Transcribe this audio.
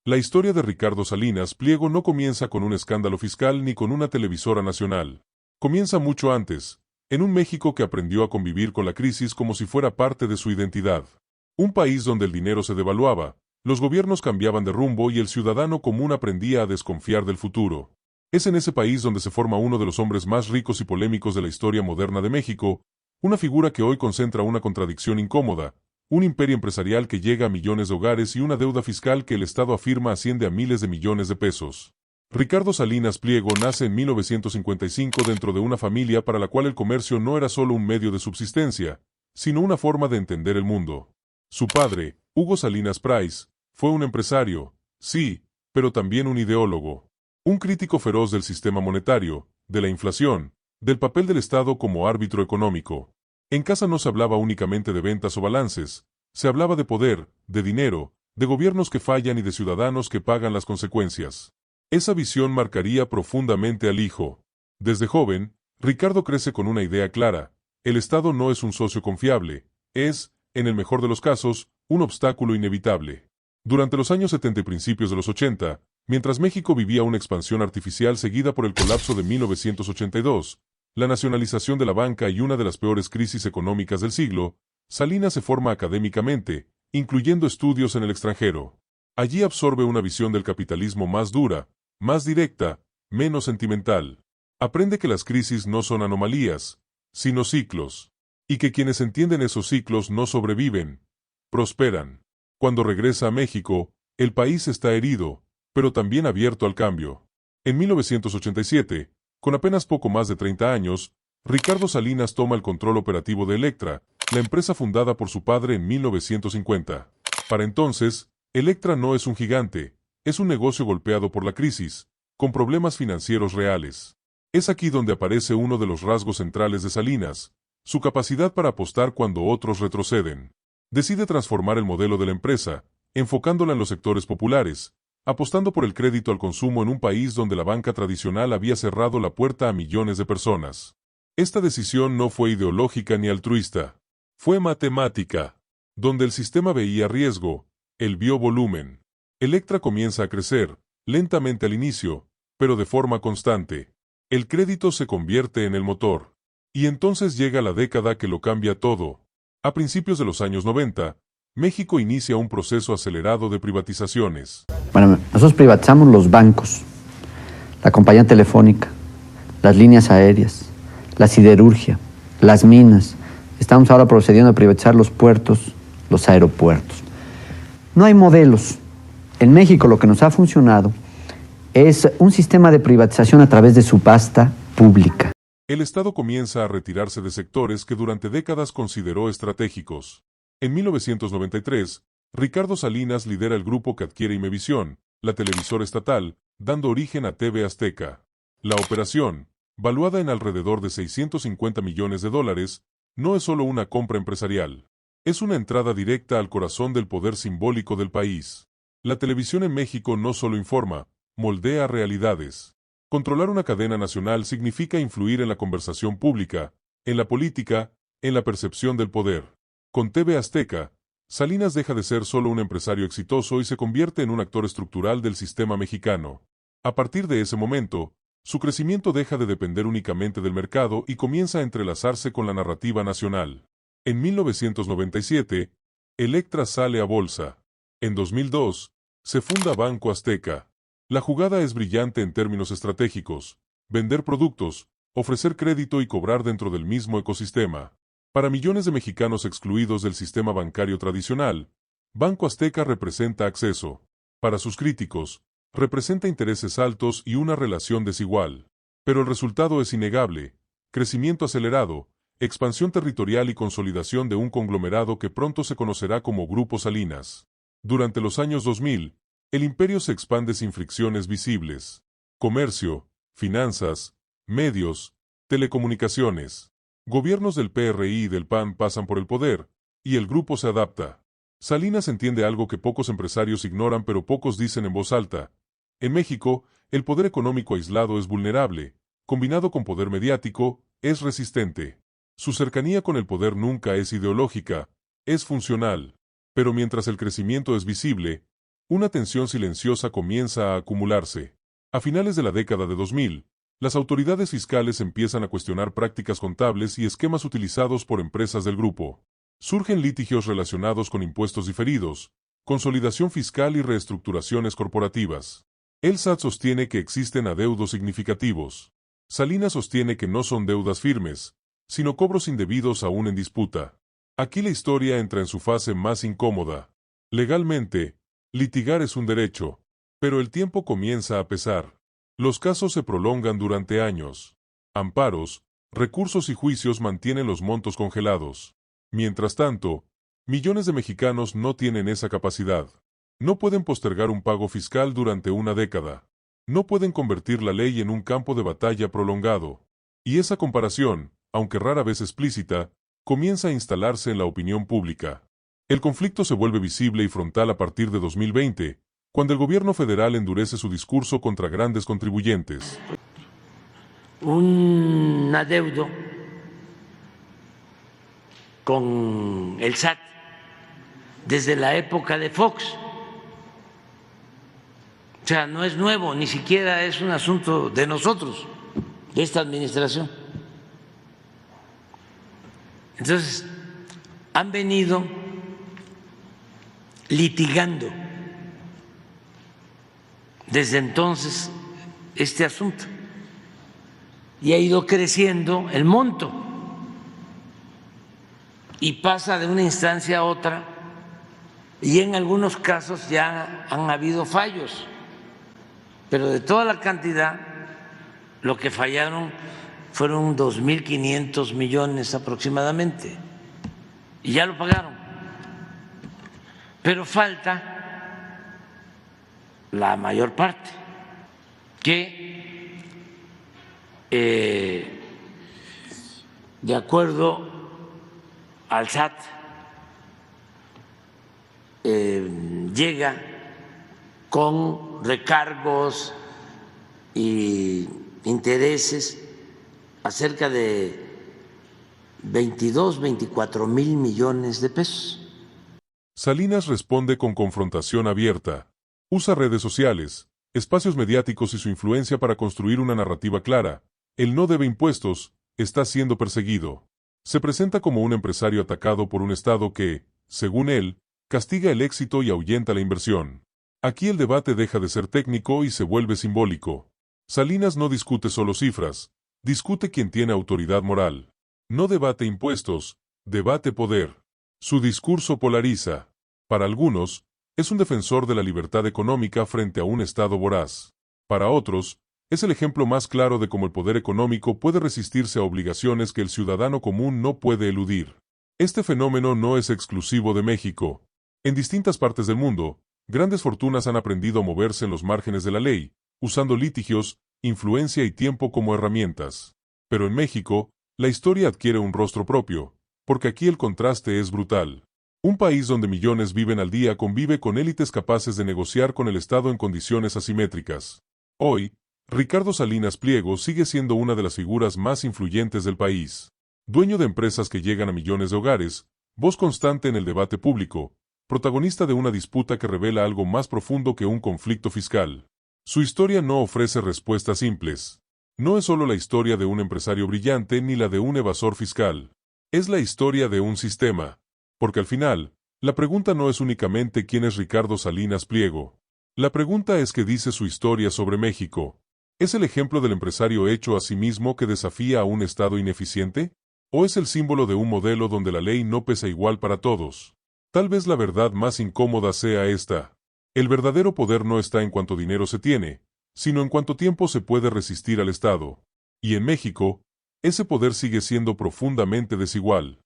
La historia de Ricardo Salinas Pliego no comienza con un escándalo fiscal ni con una televisora nacional. Comienza mucho antes, en un México que aprendió a convivir con la crisis como si fuera parte de su identidad. Un país donde el dinero se devaluaba, los gobiernos cambiaban de rumbo y el ciudadano común aprendía a desconfiar del futuro. Es en ese país donde se forma uno de los hombres más ricos y polémicos de la historia moderna de México, una figura que hoy concentra una contradicción incómoda, un imperio empresarial que llega a millones de hogares y una deuda fiscal que el Estado afirma asciende a miles de millones de pesos. Ricardo Salinas Pliego nace en 1955 dentro de una familia para la cual el comercio no era solo un medio de subsistencia, sino una forma de entender el mundo. Su padre, Hugo Salinas Price, fue un empresario, sí, pero también un ideólogo. Un crítico feroz del sistema monetario, de la inflación, del papel del Estado como árbitro económico. En casa no se hablaba únicamente de ventas o balances, se hablaba de poder, de dinero, de gobiernos que fallan y de ciudadanos que pagan las consecuencias. Esa visión marcaría profundamente al hijo. Desde joven, Ricardo crece con una idea clara: el Estado no es un socio confiable, es, en el mejor de los casos, un obstáculo inevitable. Durante los años 70 y principios de los 80, mientras México vivía una expansión artificial seguida por el colapso de 1982, la nacionalización de la banca y una de las peores crisis económicas del siglo, Salinas se forma académicamente, incluyendo estudios en el extranjero. Allí absorbe una visión del capitalismo más dura, más directa, menos sentimental. Aprende que las crisis no son anomalías, sino ciclos, y que quienes entienden esos ciclos no sobreviven, prosperan. Cuando regresa a México, el país está herido, pero también abierto al cambio. En 1987, con apenas poco más de 30 años, Ricardo Salinas toma el control operativo de Electra, la empresa fundada por su padre en 1950. Para entonces, Electra no es un gigante, es un negocio golpeado por la crisis, con problemas financieros reales. Es aquí donde aparece uno de los rasgos centrales de Salinas, su capacidad para apostar cuando otros retroceden. Decide transformar el modelo de la empresa, enfocándola en los sectores populares, apostando por el crédito al consumo en un país donde la banca tradicional había cerrado la puerta a millones de personas. Esta decisión no fue ideológica ni altruista, fue matemática. Donde el sistema veía riesgo, él vio volumen. Electra comienza a crecer, lentamente al inicio, pero de forma constante. El crédito se convierte en el motor. Y entonces llega la década que lo cambia todo. A principios de los años 90, México inicia un proceso acelerado de privatizaciones. Bueno, nosotros privatizamos los bancos, la compañía telefónica, las líneas aéreas, la siderurgia, las minas. Estamos ahora procediendo a privatizar los puertos, los aeropuertos. No hay modelos. En México lo que nos ha funcionado es un sistema de privatización a través de subasta pública. El Estado comienza a retirarse de sectores que durante décadas consideró estratégicos. En 1993, Ricardo Salinas lidera el grupo que adquiere Imevisión, la televisora estatal, dando origen a TV Azteca. La operación, valuada en alrededor de $650 millones, no es solo una compra empresarial. Es una entrada directa al corazón del poder simbólico del país. La televisión en México no solo informa, moldea realidades. Controlar una cadena nacional significa influir en la conversación pública, en la política, en la percepción del poder. Con TV Azteca, Salinas deja de ser solo un empresario exitoso y se convierte en un actor estructural del sistema mexicano. A partir de ese momento, su crecimiento deja de depender únicamente del mercado y comienza a entrelazarse con la narrativa nacional. En 1997, Electra sale a bolsa. En 2002, se funda Banco Azteca. La jugada es brillante en términos estratégicos: vender productos, ofrecer crédito y cobrar dentro del mismo ecosistema. Para millones de mexicanos excluidos del sistema bancario tradicional, Banco Azteca representa acceso. Para sus críticos, representa intereses altos y una relación desigual. Pero el resultado es innegable: crecimiento acelerado, expansión territorial y consolidación de un conglomerado que pronto se conocerá como Grupo Salinas. Durante los años 2000, el imperio se expande sin fricciones visibles. Comercio, finanzas, medios, telecomunicaciones. Gobiernos del PRI y del PAN pasan por el poder, y el grupo se adapta. Salinas entiende algo que pocos empresarios ignoran pero pocos dicen en voz alta. En México, el poder económico aislado es vulnerable, combinado con poder mediático, es resistente. Su cercanía con el poder nunca es ideológica, es funcional. Pero mientras el crecimiento es visible, Una tensión silenciosa comienza a acumularse. A finales de la década de 2000, las autoridades fiscales empiezan a cuestionar prácticas contables y esquemas utilizados por empresas del grupo. Surgen litigios relacionados con impuestos diferidos, consolidación fiscal y reestructuraciones corporativas. El SAT sostiene que existen adeudos significativos. Salinas sostiene que no son deudas firmes, sino cobros indebidos aún en disputa. Aquí la historia entra en su fase más incómoda. Legalmente, litigar es un derecho, pero el tiempo comienza a pesar. Los casos se prolongan durante años. Amparos, recursos y juicios mantienen los montos congelados. Mientras tanto, millones de mexicanos no tienen esa capacidad. No pueden postergar un pago fiscal durante una década. No pueden convertir la ley en un campo de batalla prolongado. Y esa comparación, aunque rara vez explícita, comienza a instalarse en la opinión pública. El conflicto se vuelve visible y frontal a partir de 2020, cuando el gobierno federal endurece su discurso contra grandes contribuyentes. Un adeudo con el SAT desde la época de Fox. O sea, no es nuevo, ni siquiera es un asunto de nosotros, de esta administración. Entonces, han venido litigando desde entonces este asunto y ha ido creciendo el monto y pasa de una instancia a otra y en algunos casos ya han habido fallos, pero de toda la cantidad lo que fallaron fueron 2.500 millones aproximadamente y ya lo pagaron, pero falta la mayor parte, que de acuerdo al SAT llega con recargos y intereses a cerca de 24 mil millones de pesos. Salinas responde con confrontación abierta. Usa redes sociales, espacios mediáticos y su influencia para construir una narrativa clara. Él no debe impuestos, está siendo perseguido. Se presenta como un empresario atacado por un Estado que, según él, castiga el éxito y ahuyenta la inversión. Aquí el debate deja de ser técnico y se vuelve simbólico. Salinas no discute solo cifras, discute quien tiene autoridad moral. No debate impuestos, debate poder. Su discurso polariza. Para algunos, es un defensor de la libertad económica frente a un Estado voraz. Para otros, es el ejemplo más claro de cómo el poder económico puede resistirse a obligaciones que el ciudadano común no puede eludir. Este fenómeno no es exclusivo de México. En distintas partes del mundo, grandes fortunas han aprendido a moverse en los márgenes de la ley, usando litigios, influencia y tiempo como herramientas. Pero en México, la historia adquiere un rostro propio, porque aquí el contraste es brutal. Un país donde millones viven al día convive con élites capaces de negociar con el Estado en condiciones asimétricas. Hoy, Ricardo Salinas Pliego sigue siendo una de las figuras más influyentes del país. Dueño de empresas que llegan a millones de hogares, voz constante en el debate público, protagonista de una disputa que revela algo más profundo que un conflicto fiscal. Su historia no ofrece respuestas simples. No es solo la historia de un empresario brillante ni la de un evasor fiscal. Es la historia de un sistema. Porque al final, la pregunta no es únicamente quién es Ricardo Salinas Pliego. La pregunta es qué dice su historia sobre México. ¿Es el ejemplo del empresario hecho a sí mismo que desafía a un Estado ineficiente? ¿O es el símbolo de un modelo donde la ley no pesa igual para todos? Tal vez la verdad más incómoda sea esta. El verdadero poder no está en cuánto dinero se tiene, sino en cuánto tiempo se puede resistir al Estado. Y en México, ese poder sigue siendo profundamente desigual.